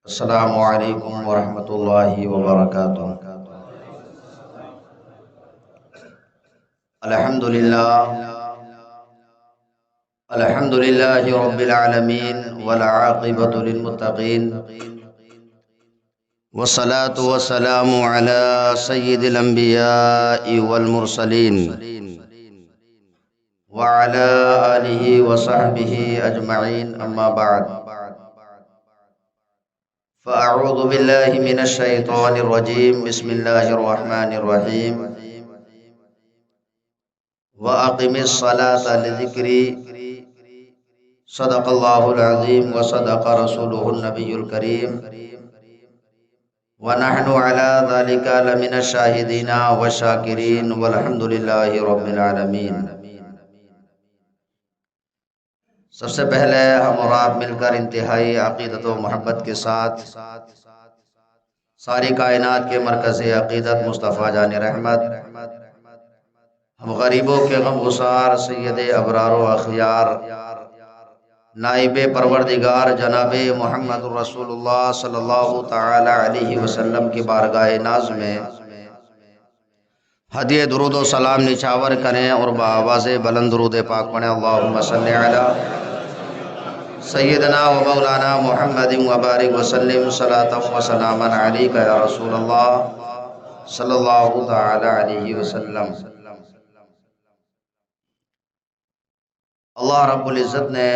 السلام علیکم ورحمۃ اللہ وبرکاتہ۔ الحمد للہ رب العالمین والعاقبۃ للمتقین، والصلاة والسلام علی سید الانبیاء والمرسلین وعلی آلہ وصحبہ اجمعین، اما بعد فأعوذ باللہ من الشیطان الرجیم، بسم اللہ الرحمن الرحیم۔ وَأَقِمِ الصَّلَاةَ لِذِكْرِي، صدق اللہ العظیم وصدق رسولہ النبی الکریم، وَنَحْنُ عَلَى ذَلِكَ لَمِنَ الشَّاهِدِينَ وَالشَّاكِرِينَ وَالْحَمْدُ لِلَّهِ رَبِّ الْعَالَمِينَ۔ سب سے پہلے ہم اور آپ مل کر انتہائی عقیدت و محبت کے ساتھ ساری کائنات کے مرکز عقیدت مصطفیٰ جان رحمت، ہم غریبوں کے غم گسار سید ابرار و اخیار نائب پروردگار جناب محمد رسول اللہ صلی اللہ تعالی علیہ وسلم کی بارگاہ ناز میں ہدیہ درود و سلام نچھاور کریں اور بآواز بلند درود پاک پڑھیں۔ اللہم صلی علی سیدنا و مولانا محمد وبارک وسلم صلاۃ و سلاما علیک یا رسول اللہ صلی اللہ تعالی علیہ وسلم۔ اللہ رب العزت نے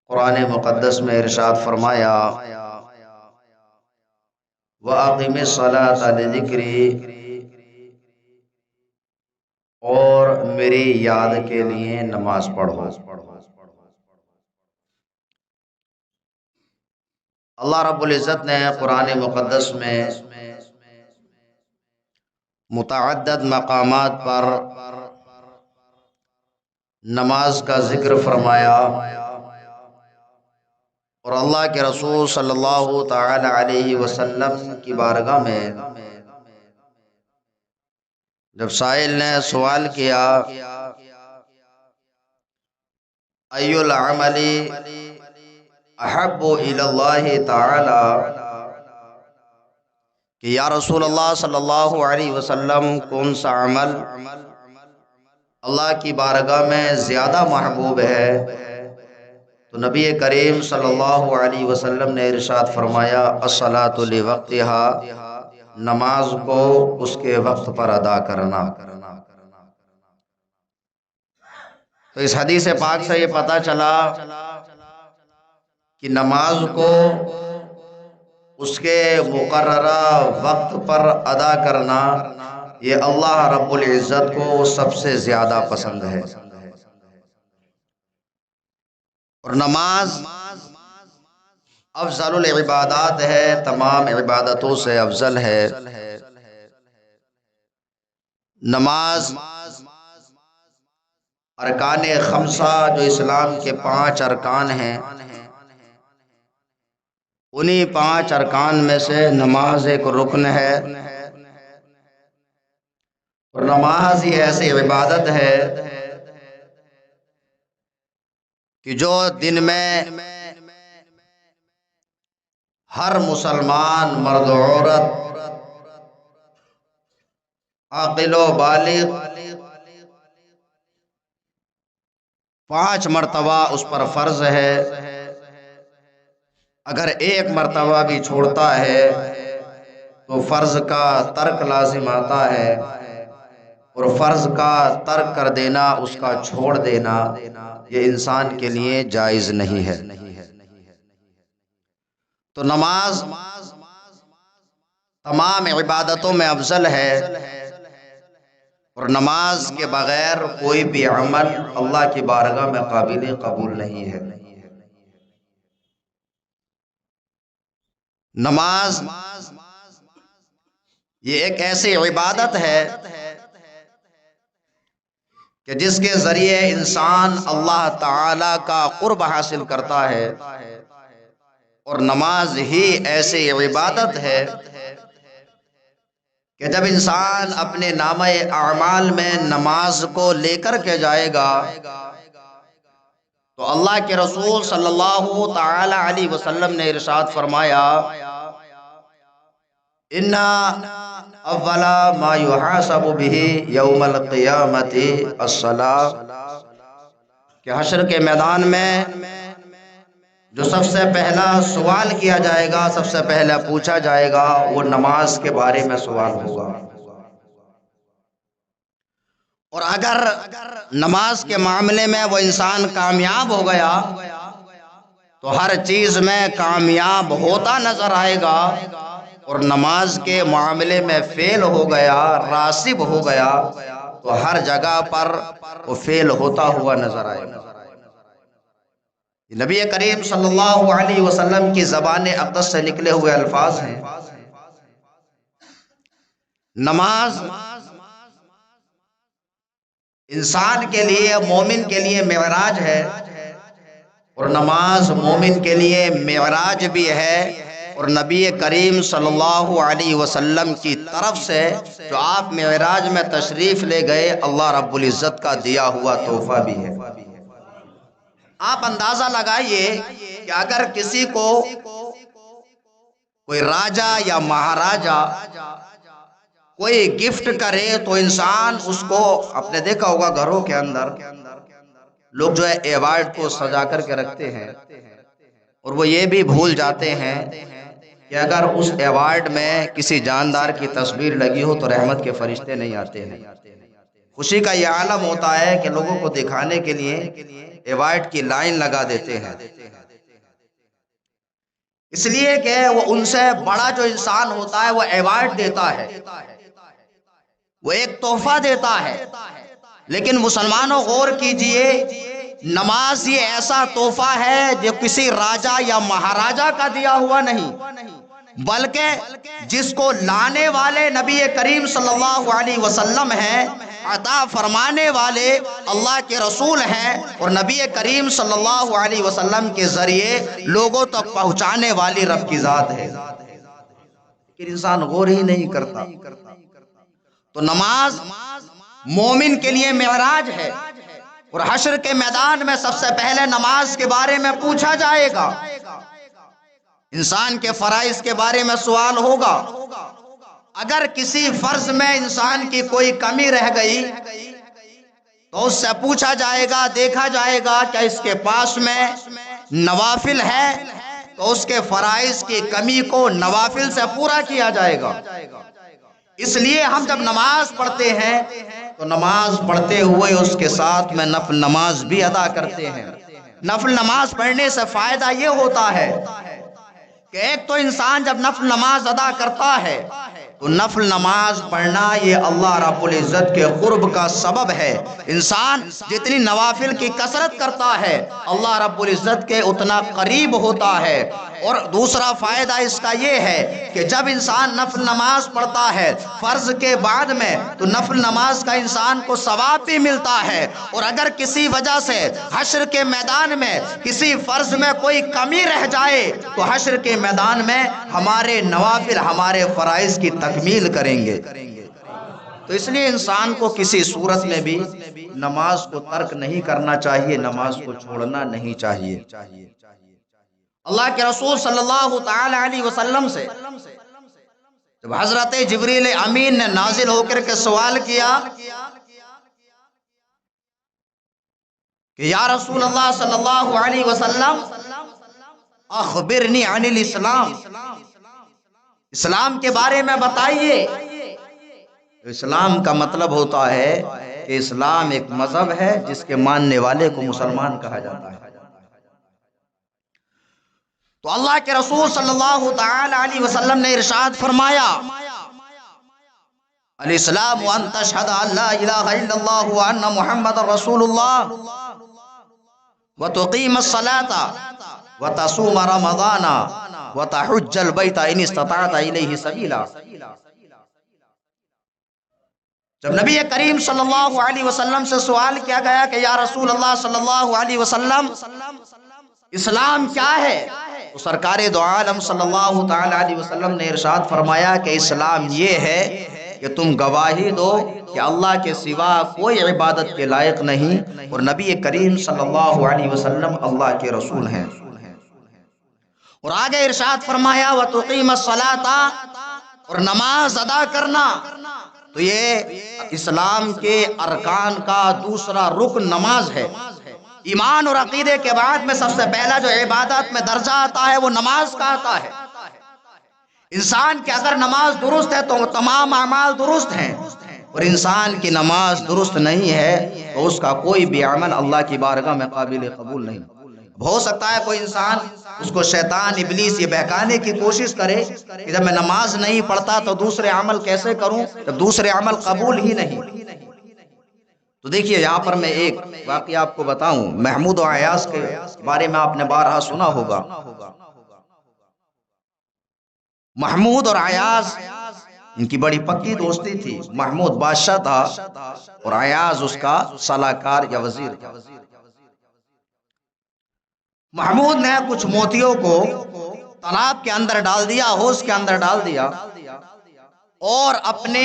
قرآن مقدس میں ارشاد فرمایا، وَأَقِمِ الصَّلَاةَ لِذِكْرِي، اور میری یاد کے لیے نماز پڑھو۔ اللہ رب العزت نے قرآن مقدس میں متعدد مقامات پر نماز کا ذکر فرمایا، اور اللہ کے رسول صلی اللہ تعالی علیہ وسلم کی بارگاہ میں جب سائل نے سوال کیا، ای العمل احب الی اللہ تعالی، کہ یا رسول اللہ صلی اللہ علیہ وسلم کون سا عمل اللہ کی بارگاہ میں زیادہ محبوب ہے، تو نبی کریم صلی اللہ علیہ وسلم نے ارشاد فرمایا، الصلاۃ لوقتها، نماز کو اس کے وقت پر ادا کرنا۔ تو اس حدیث پاک سے یہ پتہ چلا کہ نماز کو اس کے مقررہ وقت پر ادا کرنا یہ اللہ رب العزت کو سب سے زیادہ پسند ہے، اور نماز افضل العبادات ہے، تمام عبادتوں سے افضل ہے۔ نماز ارکان خمسہ جو اسلام کے 5 ارکان ہیں، انہی 5 ارکان میں سے نماز ایک رکن ہے، اور نماز یہ ایسی عبادت ہے کہ جو دن میں ہر مسلمان مرد و عورت، عاقل و بالغ 5 مرتبہ اس پر فرض ہے۔ اگر ایک مرتبہ بھی چھوڑتا ہے تو فرض کا ترک لازم آتا ہے، اور فرض کا ترک کر دینا، اس کا چھوڑ دینا، یہ انسان کے لیے جائز نہیں ہے۔ تو نماز تمام عبادتوں میں افضل ہے، اور نماز کے بغیر کوئی بھی عمل اللہ کی بارگاہ میں قابل قبول نہیں ہے۔ نماز یہ ایک ایسی عبادت ہے کہ جس کے ذریعے انسان اللہ تعالی کا قرب حاصل کرتا ہے، اور نماز ہی ایسی عبادت ہے کہ جب انسان اپنے نامہ اعمال میں نماز کو لے کر کے جائے گا تو اللہ کے رسول صلی اللہ تعالی علیہ وسلم نے ارشاد فرمایا ان اول ما یحاسب به یوم القیامت الصلاۃ، کہ حشر کے میدان میں جو سب سے پہلا سوال کیا جائے گا، سب سے پہلا پوچھا جائے گا، وہ نماز کے بارے میں سوال ہوگا۔ اور اگر نماز کے معاملے میں وہ انسان کامیاب ہو گیا تو ہر چیز میں کامیاب ہوتا نظر آئے گا، اور نماز کے معاملے میں فیل ہو گیا، راسب ہو گیا، تو ہر جگہ پر وہ فیل ہوتا ہوا نظر آئے گا۔ نبی کریم صلی اللہ علیہ وسلم کی زبان اقدس سے نکلے ہوئے الفاظ ہیں۔ نماز انسان کے لیے، مومن کے لیے معراج ہے، اور نماز مومن کے لیے معراج بھی ہے، اور نبی کریم صلی اللہ علیہ وسلم کی طرف سے جو آپ معراج میں تشریف لے گئے، اللہ رب العزت کا دیا ہوا تحفہ بھی ہے۔ آپ اندازہ لگائیے کہ اگر کسی کو کوئی راجا یا مہاراجا کوئی گفٹ کرے تو انسان اس کو، آپ نے دیکھا ہوگا گھروں کے اندر لوگ جو ہے ایوارڈ کو سجا کر کے رکھتے ہیں، اور وہ یہ بھی بھول جاتے ہیں کہ اگر اس ایوارڈ میں کسی جاندار کی تصویر لگی ہو تو رحمت کے فرشتے نہیں آتے ہیں۔ خوشی کا یہ عالم ہوتا ہے کہ لوگوں کو دکھانے کے لیے ایوارڈ کی لائن لگا دیتے ہیں، اس لیے کہ وہ ان سے بڑا جو انسان ہوتا ہے وہ ایوارڈ دیتا ہے، وہ ایک تحفہ دیتا ہے۔ لیکن مسلمانوں غور کیجئے، نماز یہ ایسا تحفہ ہے جو کسی راجا یا مہاراجا کا دیا ہوا نہیں، بلکہ جس کو لانے والے نبی کریم صلی اللہ علیہ وسلم ہیں، عطا فرمانے والے اللہ کے رسول ہیں، اور نبی کریم صلی اللہ علیہ وسلم کے ذریعے لوگوں تک پہنچانے والی رب کی ذات ہے، لیکن انسان غور ہی نہیں کرتا۔ تو نماز مومن کے لیے معراج ہے، اور حشر کے میدان میں سب سے پہلے نماز کے بارے میں پوچھا جائے گا، انسان کے فرائض کے بارے میں سوال ہوگا۔ اگر کسی فرض میں انسان کی کوئی کمی رہ گئی تو اس سے پوچھا جائے گا، دیکھا جائے گا کہ اس کے پاس میں نوافل ہے، تو اس کے فرائض کی کمی کو نوافل سے پورا کیا جائے گا۔ اس لیے ہم جب نماز پڑھتے ہیں تو نماز پڑھتے ہوئے اس کے ساتھ میں نفل نماز بھی ادا کرتے ہیں۔ نفل نماز پڑھنے سے فائدہ یہ ہوتا ہے کہ ایک تو انسان جب نفل نماز ادا کرتا ہے تو نفل نماز پڑھنا یہ اللہ رب العزت کے قرب کا سبب ہے۔ انسان جتنی نوافل کی کثرت کرتا ہے اللہ رب العزت کے اتنا قریب ہوتا ہے۔ اور دوسرا فائدہ اس کا یہ ہے کہ جب انسان نفل نماز پڑھتا ہے فرض کے بعد میں تو نفل نماز کا انسان کو ثواب بھی ملتا ہے، اور اگر کسی وجہ سے حشر کے میدان میں کسی فرض میں کوئی کمی رہ جائے تو حشر کے میدان میں ہمارے نوافل، ہمارے فرائض کی تکمیل کریں گے۔ تو اس لیے انسان کو کسی صورت میں بھی نماز کو ترک نہیں کرنا چاہیے، نماز کو چھوڑنا نہیں چاہیے۔ اللہ کے رسول صلی اللہ تعالی علیہ وسلم سے جب حضرت جبریل امین نے نازل ہو کر کے سوال کیا کہ یا رسول اللہ صلی اللہ علیہ وسلم اخبرنی عن الاسلام، اسلام کے بارے میں بتائیے۔ اسلام کا مطلب ہوتا ہے کہ اسلام ایک مذہب ہے جس کے ماننے والے کو مسلمان کہا جاتا ہے۔ تو اللہ کے رسول صلی اللہ تعالی علیہ وسلم نے ارشاد فرمایا الاسلام ان تشہد ان لا الہ الا اللہ وان محمد رسول اللہ وتقیم الصلاة وتصوم رمضان وتحج البیت ان استطعت الیہ سبیلا۔ جب نبی کریم صلی اللہ علیہ وسلم سے سوال کیا گیا کہ یا رسول اللہ صلی اللہ علیہ وسلم اسلام کیا ہے، تو سرکار دو عالم صلی اللہ تعالی علیہ وسلم نے ارشاد فرمایا کہ اسلام یہ ہے کہ تم گواہی دو کہ اللہ کے سوا کوئی عبادت کے لائق نہیں اور نبی کریم صلی اللہ علیہ وسلم اللہ کے رسول ہیں۔ اور آگے ارشاد فرمایا وَتُقِيمَ الصَّلَاةَ، اور نماز ادا کرنا۔ تو یہ اسلام کے ارکان کا دوسرا رکن نماز ہے۔ ایمان اور عقیدے کے بعد میں سب سے پہلا جو عبادت میں درجہ آتا ہے وہ نماز کا آتا ہے۔ انسان کی اگر نماز درست ہے تو تمام اعمال درست ہیں، اور انسان کی نماز درست نہیں ہے تو اس کا کوئی بھی عمل اللہ کی بارگاہ میں قابل قبول نہیں۔ ہو سکتا ہے کوئی انسان اس کو شیطان ابلیس یہ بہکانے کی کوشش کرے کہ جب میں نماز نہیں پڑھتا تو دوسرے عمل کیسے کروں، جب دوسرے عمل قبول ہی نہیں۔ تو دیکھیے یہاں پر میں ایک واقعہ آپ کو بتاؤں، محمود و عیاض کے بارے میں آپ نے بارہا سنا ہوگا۔ محمود اور عیاض ان کی بڑی پکی دوستی تھی۔ محمود بادشاہ تھا اور عیاض اس کا صلاحکار یا وزیر تھا۔ محمود نے کچھ موتیوں کو تالاب کے اندر ڈال دیا، حوض کے اندر ڈال دیا، اور اپنے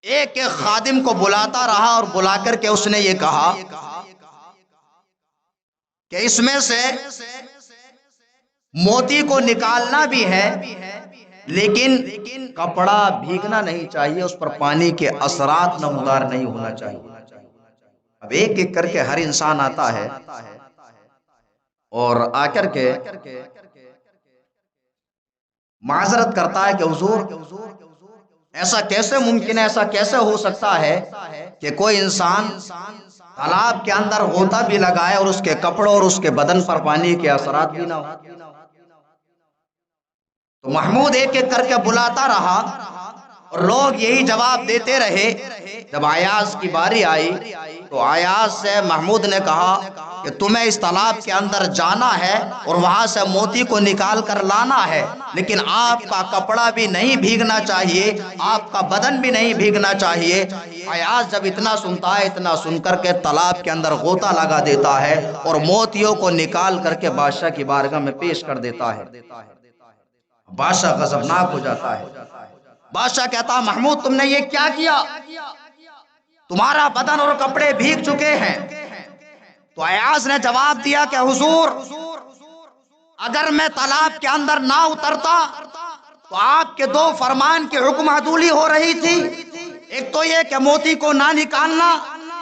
ایک خادم کو بلاتا رہا اور بلا کر کے اس نے یہ کہا کہ اس میں سے موتی کو نکالنا بھی ہے لیکن کپڑا بھیگنا نہیں چاہیے، اس پر پانی کے اثرات نمودار نہیں ہونا چاہیے۔ اب ایک ایک کر کے ہر انسان آتا ہے اور آ کر کے معذرت کرتا ہے کہ حضور ایسا کیسے ممکن ہے، ایسا کیسے ہو سکتا ہے کہ کوئی انسان تالاب کے اندر غوطہ بھی لگائے اور اس کے کپڑوں اور اس کے بدن پر پانی کے اثرات بھی نہ ہو۔ تو محمود ایک ایک کر کے بلاتا رہا اور لوگ یہی جواب دیتے رہے۔ جب عیاض کی باری آئی تو عیاض سے محمود نے کہا کہ تمہیں اس تالاب کے اندر جانا ہے اور وہاں سے موتی کو نکال کر لانا ہے، لیکن آپ کا کپڑا بھی نہیں بھیگنا چاہیے، آپ کا بدن بھی نہیں بھیگنا چاہیے۔ عیاض جب اتنا سنتا ہے، اتنا سن کر کے تالاب کے اندر غوطہ لگا دیتا ہے اور موتیوں کو نکال کر کے بادشاہ کی بارگاہ میں پیش کر دیتا ہے۔ بادشاہ غضبناک ہو جاتا ہے۔ بادشاہ کہتا محمود تم نے یہ کیا کیا، تمہارا بدن اور کپڑے بھیگ چکے ہیں۔ تو عیاض نے جواب دیا کہ حضور اگر میں تالاب کے اندر نہ اترتا تو آپ کے دو فرمان کی حکم عدولی ہو رہی تھی، ایک تو یہ کہ موتی کو نہ نکالنا،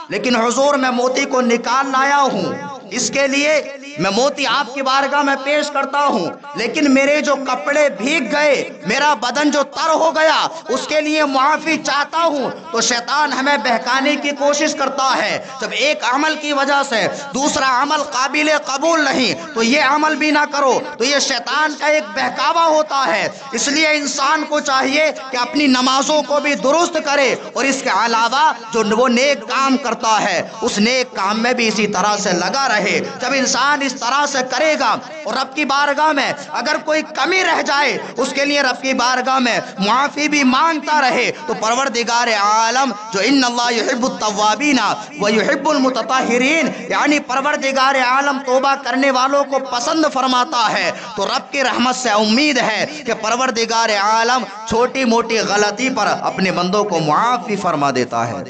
لیکن حضور میں موتی کو نکال لایا ہوں، اس کے لیے میں موتی آپ کی بارگاہ میں پیش کرتا ہوں، لیکن میرے جو کپڑے بھیگ گئے، میرا بدن جو تر ہو گیا، اس کے لیے معافی چاہتا ہوں۔ تو شیطان ہمیں بہکانے کی کوشش کرتا ہے، جب ایک عمل کی وجہ سے دوسرا عمل قابل قبول نہیں تو یہ عمل بھی نہ کرو، تو یہ شیطان کا ایک بہکاوا ہوتا ہے۔ اس لیے انسان کو چاہیے کہ اپنی نمازوں کو بھی درست کرے، اور اس کے علاوہ جو وہ نیک کام کرتا ہے اس نیک کام میں بھی اسی طرح سے لگا رہے۔ جب انسان اس طرح سے کرے گا اور رب کی بارگاہ میں اگر کوئی کمی رہ جائے اس کے لیے رب کی بارگاہ میں معافی بھی مانگتا رہے، تو پروردگار عالم جو ان اللہ یحب التوابین و یحب المتطہرین، یعنی پروردگار عالم توبہ کرنے والوں کو پسند فرماتا ہے، تو رب کی رحمت سے امید ہے کہ پروردگار عالم چھوٹی موٹی غلطی پر اپنے بندوں کو معاف بھی فرما دیتا ہے۔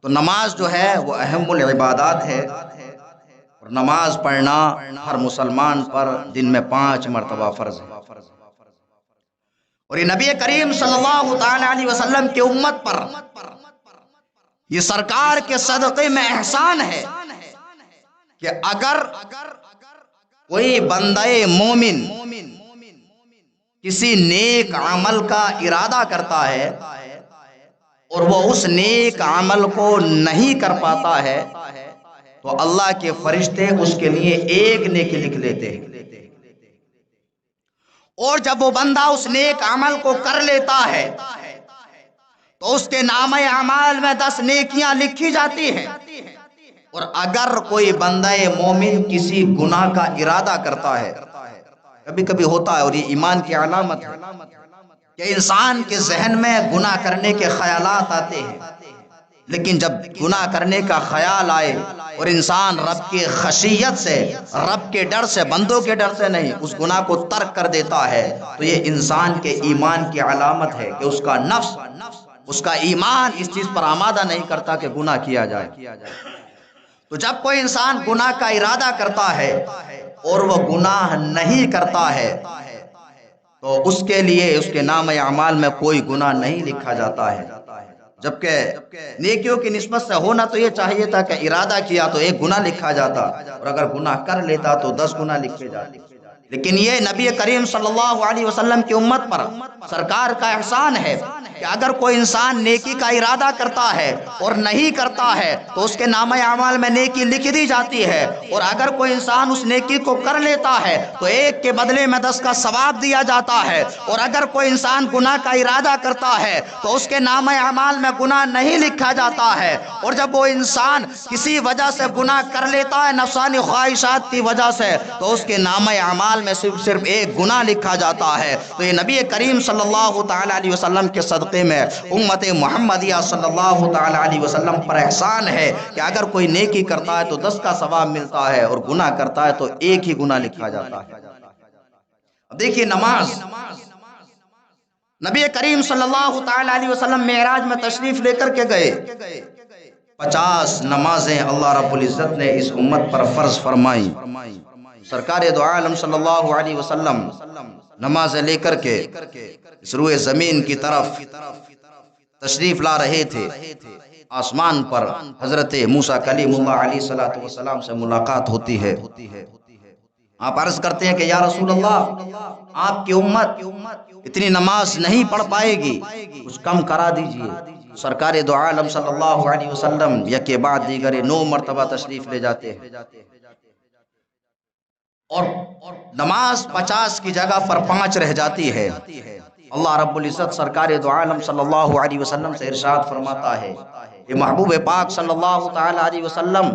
تو نماز جو ہے وہ اہم العبادات ہے، اور نماز پڑھنا ہر مسلمان پر دن میں 5 مرتبہ فرض ہے۔ اور یہ نبی کریم صلی اللہ تعالی علیہ وسلم کی امت پر یہ سرکار کے صدقے میں احسان ہے کہ اگر کوئی بندہ مومن کسی نیک عمل کا ارادہ کرتا ہے اور وہ اس نیک عمل کو نہیں کر پاتا ہے تو اللہ کے فرشتے اس کے لیے ایک نیکی لکھ لیتے ہیں، اور جب وہ بندہ اس نیک عمل کو کر لیتا ہے تو اس کے نامہ اعمال میں 10 نیکیاں لکھی جاتی ہیں۔ اور اگر کوئی بندہ مومن کسی گناہ کا ارادہ کرتا ہے، کبھی کبھی ہوتا ہے، اور یہ ایمان کی علامت ہے کہ انسان کے ذہن میں گناہ کرنے کے خیالات آتے ہیں، لیکن جب گناہ کرنے کا خیال آئے اور انسان رب کی خشیت سے، رب کے ڈر سے، بندوں کے ڈر سے نہیں، اس گناہ کو ترک کر دیتا ہے، تو یہ انسان کے ایمان کی علامت ہے کہ اس کا نفس، اس کا ایمان اس چیز پر آمادہ نہیں کرتا کہ گناہ کیا جائے۔ تو جب کوئی انسان گناہ کا ارادہ کرتا ہے اور وہ گناہ نہیں کرتا ہے تو اس کے لیے اس کے نام اعمال میں کوئی گناہ نہیں لکھا جاتا ہے، جبکہ نیکیوں کی نسبت سے ہونا تو یہ چاہیے تھا کہ ارادہ کیا تو ایک گناہ لکھا جاتا، اور اگر گناہ کر لیتا تو 10 گناہ لکھے جاتے۔ لیکن یہ نبی کریم صلی اللہ علیہ وسلم کی امت پر سرکار کا احسان ہے کہ اگر کوئی انسان نیکی کا ارادہ کرتا ہے اور نہیں کرتا ہے تو اس کے نامہ اعمال میں نیکی لکھ دی جاتی ہے، اور اگر کوئی انسان اس نیکی کو کر لیتا ہے تو 1 کے بدلے میں 10 کا ثواب دیا جاتا ہے، اور اگر کوئی انسان گناہ کا ارادہ کرتا ہے تو اس کے نامہ اعمال میں گناہ نہیں لکھا جاتا ہے، اور جب وہ انسان کسی وجہ سے گناہ کر لیتا ہے نفسانی خواہشات کی وجہ سے تو اس کے نامہ اعمال میں صرف 1 گناہ لکھا جاتا ہے۔ تو یہ نبی کریم صلی اللہ تعالی علیہ وسلم کے صدقے میں امت محمدیہ صلی اللہ تعالی علیہ وسلم پر احسان ہے کہ اگر کوئی نیکی کرتا ہے تو 10 کا ثواب ملتا ہے، اور گناہ کرتا ہے تو 1 ہی گناہ لکھا جاتا ہے۔ اب دیکھیے نماز، نبی کریم صلی اللہ تعالی علیہ وسلم معراج میں تشریف لے کر کے گئے، 50 نمازیں اللہ رب العزت نے اس امت پر فرض فرمائی۔ سرکار دو عالم صلی اللہ علیہ وسلم نمازیں لے کر کے اس روئے زمین کی طرف تشریف لا رہے تھے، آسمان پر حضرت موسیٰ کلیم اللہ علیہ السلام سے ملاقات ہوتی ہے۔ آپ عرض کرتے ہیں کہ یا رسول اللہ، آپ کی امت اتنی نماز نہیں پڑھ پائے گی، کچھ کم کرا دیجئے۔ سرکار دو عالم صلی اللہ علیہ وسلم یکے بعد دیگر 9 مرتبہ تشریف لے جاتے ہیں، اور نماز 50 کی جگہ پر 5 رہ جاتی ہے۔ اللہ رب العزت سرکار دو عالم صلی اللہ علیہ وسلم سے ارشاد فرماتا ہے کہ محبوب پاک صلی اللہ تعالی علیہ وسلم،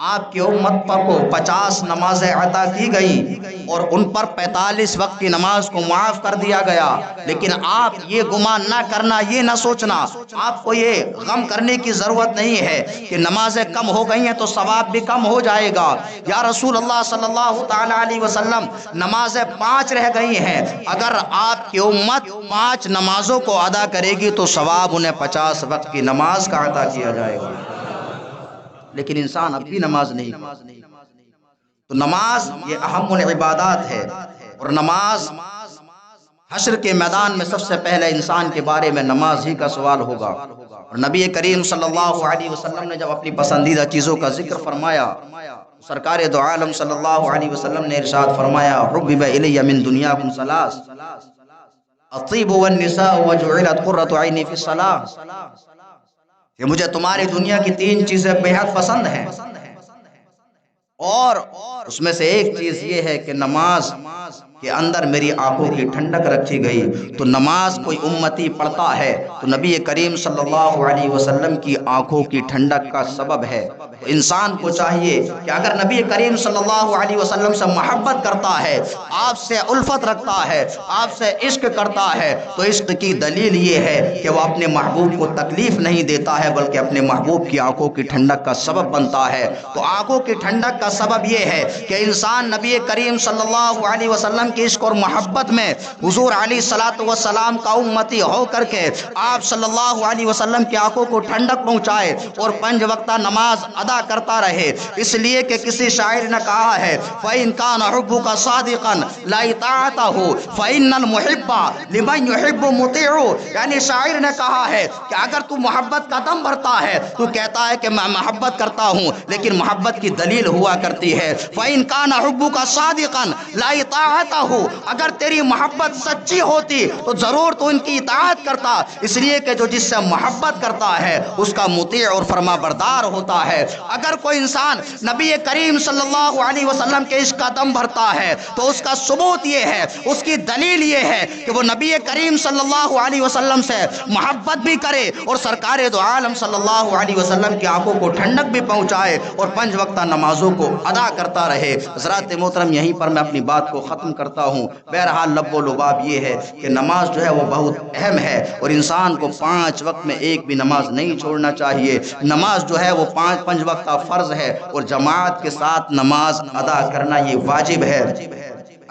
آپ کی امت پر کو 50 نمازیں عطا کی گئی اور ان پر 45 وقت کی نماز کو معاف کر دیا گیا، لیکن آپ یہ گمان نہ کرنا، یہ نہ سوچنا، آپ کو یہ غم کرنے کی ضرورت نہیں ہے کہ نمازیں کم ہو گئی ہیں تو ثواب بھی کم ہو جائے گا۔ یا رسول اللہ صلی اللہ تعالی علیہ وسلم، نمازیں 5 رہ گئی ہیں، اگر آپ کی امت 5 نمازوں کو ادا کرے گی تو ثواب انہیں 50 وقت کی نماز کا عطا کیا جائے گا۔ لیکن انسان اب بھی نماز نہیں پڑھتا۔ تو نماز یہ اہم العبادات ہے، اور نماز حشر کے میدان میں سب سے پہلے انسان کے بارے میں نماز ہی کا سوال ہوگا۔ اور نبی کریم صلی اللہ علیہ وسلم نے جب اپنی پسندیدہ چیزوں کا ذکر فرمایا، سرکار دو عالم صلی اللہ علیہ وسلم نے ارشاد فرمایا، حبب الی من دنیاکم ثلاث، الطیب والنساء وجعلت قرۃ عینی فی الصلاۃ، کہ مجھے تمہاری دنیا کی 3 چیزیں بہت پسند ہیں، اور اس میں سے ایک چیز یہ ہے کہ نماز کے اندر میری آنکھوں کی ٹھنڈک رکھی گئی۔ تو نماز کوئی امتی پڑھتا ہے تو نبی کریم صلی اللہ علیہ وسلم کی آنکھوں کی ٹھنڈک کا سبب ہے۔ تو انسان کو چاہیے کہ اگر نبی کریم صلی اللہ علیہ وسلم سے محبت کرتا ہے، آپ سے الفت رکھتا ہے، آپ سے عشق کرتا ہے، تو عشق کی دلیل یہ ہے کہ وہ اپنے محبوب کو تکلیف نہیں دیتا ہے بلکہ اپنے محبوب کی آنکھوں کی ٹھنڈک کا سبب بنتا ہے۔ تو آنکھوں کی ٹھنڈک کا سبب یہ ہے کہ انسان نبی کریم صلی اللہ علیہ وسلم کی عشق اور محبت میں حضور علیہ السلام کا امتی ہو کر کے آپ صلی اللہ علیہ وسلم کی آنکھوں کو ٹھنڈک پہنچائے اور 5 وقتہ نماز ادا کرتا رہے۔ اس لیے کہ کسی شاعر نے کہا ہے، فَإِن كَانَ حُبُّكَ صَادِقًا لَا اطاعتہ فَإِنَّ الْمُحِبَّ لِمَنْ يُحِبُّ مُطِيعُ، یعنی شاعر نے کہا ہے کہ اگر تو محبت کا دم بھرتا ہے، تو کہتا ہے کہ میں محبت کرتا ہوں، لیکن محبت کی دلیل ہوا کرتی ہے فَإِن كَانَ حُبُّكَ صَادِقًا لَا اطاعتہ، اگر تیری محبت سچی ہوتی تو ضرور تو ان کی اطاعت کرتا، اس لیے کہ جو جس سے محبت کرتا ہے اس کا مطیع اور فرما بردار ہوتا ہے۔ اگر کوئی انسان نبی کریم صلی اللہ علیہ وسلم کے عشق کا دم بھرتا ہے تو اس کا ثبوت یہ ہے، اس کی دلیل یہ ہے کہ وہ نبی کریم صلی اللہ علیہ وسلم سے محبت بھی کرے اور سرکار دو عالم صلی اللہ علیہ وسلم کی آنکھوں کو ٹھنڈک بھی پہنچائے اور 5 وقتہ نمازوں کو ادا کرتا رہے۔ حضرات محترم، یہیں پر میں اپنی بات کو ختم کر کرتا ہوں۔ بہرحال لب و لباب یہ ہے کہ نماز جو ہے وہ بہت اہم ہے، اور انسان کو 5 وقت میں ایک بھی نماز نہیں چھوڑنا چاہیے۔ نماز جو ہے وہ 5 وقت کا فرض ہے، اور جماعت کے ساتھ نماز ادا کرنا یہ واجب ہے۔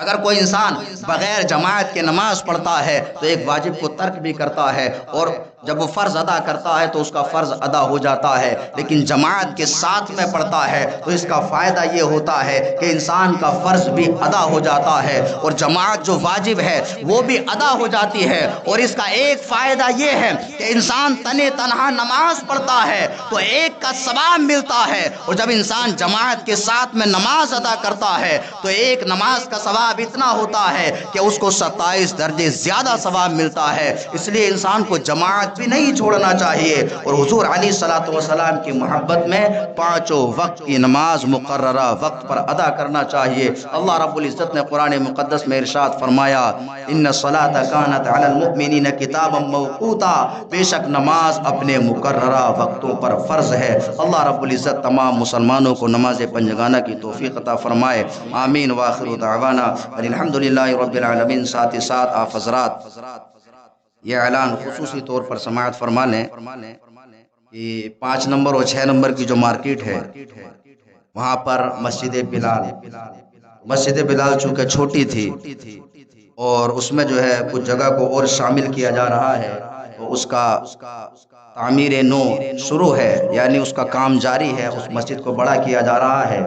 اگر کوئی انسان بغیر جماعت کے نماز پڑھتا ہے تو ایک واجب کو ترک بھی کرتا ہے، اور جب وہ فرض ادا کرتا ہے تو اس کا فرض ادا ہو جاتا ہے۔ لیکن جماعت کے ساتھ میں پڑھتا ہے تو اس کا فائدہ یہ ہوتا ہے کہ انسان کا فرض بھی ادا ہو جاتا ہے، اور جماعت جو واجب ہے وہ بھی ادا ہو جاتی ہے۔ اور اس کا ایک فائدہ یہ ہے کہ انسان تنہا نماز پڑھتا ہے تو ایک کا ثواب ملتا ہے، اور جب انسان جماعت کے ساتھ میں نماز ادا کرتا ہے تو ایک نماز کا ثواب اتنا ہوتا ہے کہ اس کو 27 درجے زیادہ ثواب ملتا ہے۔ اس لیے انسان کو جماعت بھی نہیں چھوڑنا چاہیے، اور حضور علیہ الصلوۃ والسلام کی محبت میں 5 وقت کی نماز مقررہ وقت پر ادا کرنا چاہیے۔ اللہ رب العزت نے قرآن مقدس میں ارشاد فرمایا، ان الصلاۃ کانت علی المؤمنین کتابا موقوتا، بے شک نماز اپنے مقررہ وقتوں پر فرض ہے۔ اللہ رب العزت تمام مسلمانوں کو نماز پنجگانہ کی توفیق عطا فرمائے، آمین۔ وآخر دعوانا الحمدللہ رب العالمین۔ ساتھ ہی ساتھ آپ حضرات یہ اعلان خصوصی طور پر سماعت فرما لیں کہ 5 نمبر اور 6 نمبر کی جو مارکیٹ ہے وہاں پر مسجد بلال چونکہ چھوٹی تھی اور اس میں جو ہے کچھ جگہ کو اور شامل کیا جا رہا ہے، تو اس کا تعمیر نو شروع ہے، یعنی اس کا کام جاری ہے، اس مسجد کو بڑا کیا جا رہا ہے۔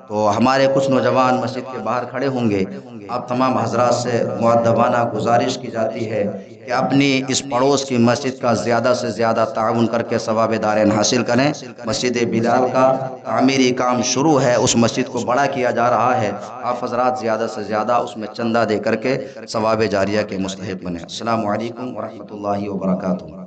تو ہمارے کچھ نوجوان مسجد کے باہر کھڑے ہوں گے۔ آپ تمام حضرات سے مؤدبانہ گزارش کی جاتی ہے کہ اپنی اس پڑوس کی مسجد کا زیادہ سے زیادہ تعاون کر کے ثواب دارین حاصل کریں۔ مسجد بلال کا تعمیری کام شروع ہے، اس مسجد کو بڑا کیا جا رہا ہے۔ آپ حضرات زیادہ سے زیادہ اس میں چندہ دے کر کے ثواب جاریہ کے مستحق بنیں۔ السلام علیکم ورحمۃ اللہ وبرکاتہ۔